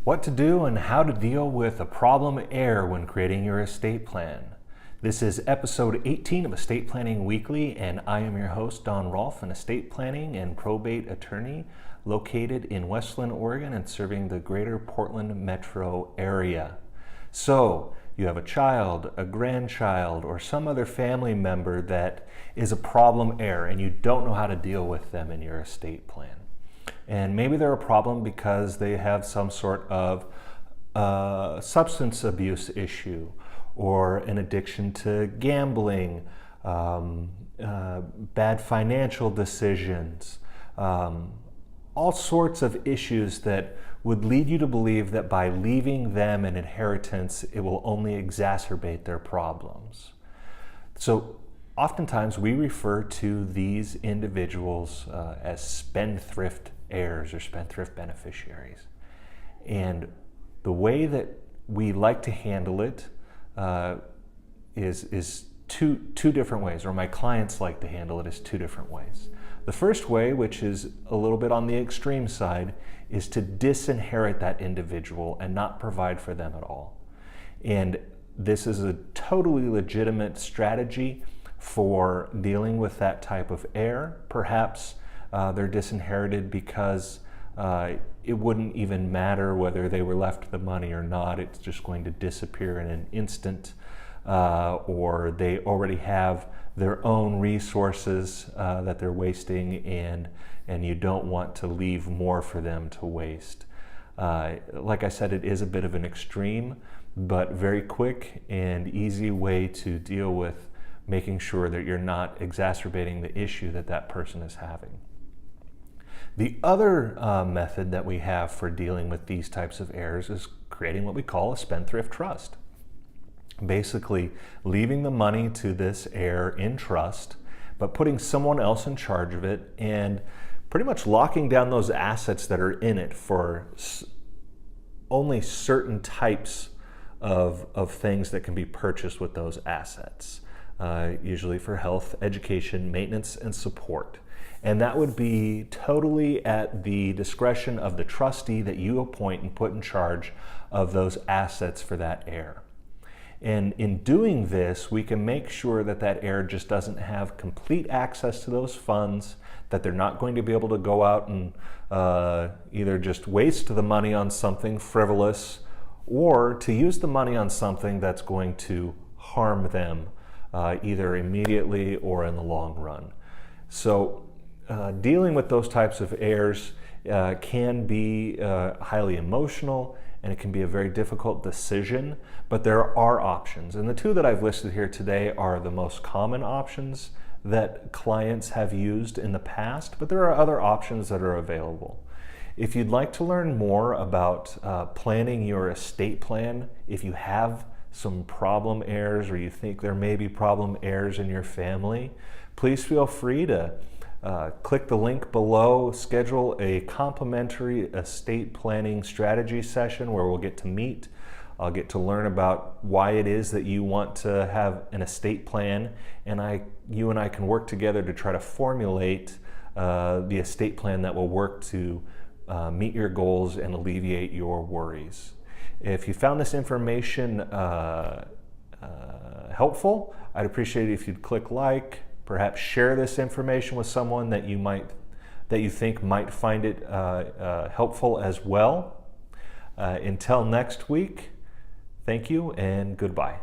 What to do and how to deal with a problem heir when creating your estate plan. This is episode 18 of Estate Planning Weekly, and I am your host, Don Rolfe, an estate planning and probate attorney located in Westland, Oregon, and serving the greater Portland metro area. So, you have a child, a grandchild, or some other family member that is a problem heir, and you don't know how to deal with them in your estate plan. And maybe they're a problem because they have some sort of substance abuse issue or an addiction to gambling, bad financial decisions, all sorts of issues that would lead you to believe that by leaving them an inheritance, it will only exacerbate their problems. So oftentimes we refer to these individuals as spendthrift heirs or spendthrift beneficiaries. And the way that we like to handle it is two different ways, or my clients like to handle it is two different ways. The first way, which is a little bit on the extreme side, is to disinherit that individual and not provide for them at all. And this is a totally legitimate strategy for dealing with that type of heir. Perhaps they're disinherited because it wouldn't even matter whether they were left the money or not. It's just going to disappear in an instant, or they already have their own resources that they're wasting, and you don't want to leave more for them to waste. Like I said, it is a bit of an extreme, but very quick and easy way to deal with making sure that you're not exacerbating the issue that that person is having. The other method that we have for dealing with these types of heirs is creating what we call a spendthrift trust. Basically, leaving the money to this heir in trust, but putting someone else in charge of it and pretty much locking down those assets that are in it for only certain types of things that can be purchased with those assets, usually for health, education, maintenance, and support. And that would be totally at the discretion of the trustee that you appoint and put in charge of those assets for that heir. And in doing this, we can make sure that that heir just doesn't have complete access to those funds, that they're not going to be able to go out and either just waste the money on something frivolous or to use the money on something that's going to harm them either immediately or in the long run. So dealing with those types of heirs can be highly emotional, and it can be a very difficult decision, but there are options. And the two that I've listed here today are the most common options that clients have used in the past, but there are other options that are available. If you'd like to learn more about planning your estate plan, if you have some problem heirs or you think there may be problem heirs in your family, please feel free to click the link below, schedule a complimentary estate planning strategy session where we'll get to meet. I'll get to learn about why it is that you want to have an estate plan, and you and I can work together to try to formulate the estate plan that will work to meet your goals and alleviate your worries. If you found this information helpful, I'd appreciate it if you'd click like. Perhaps share this information with someone that you think might find it helpful as well. Until next week, thank you and goodbye.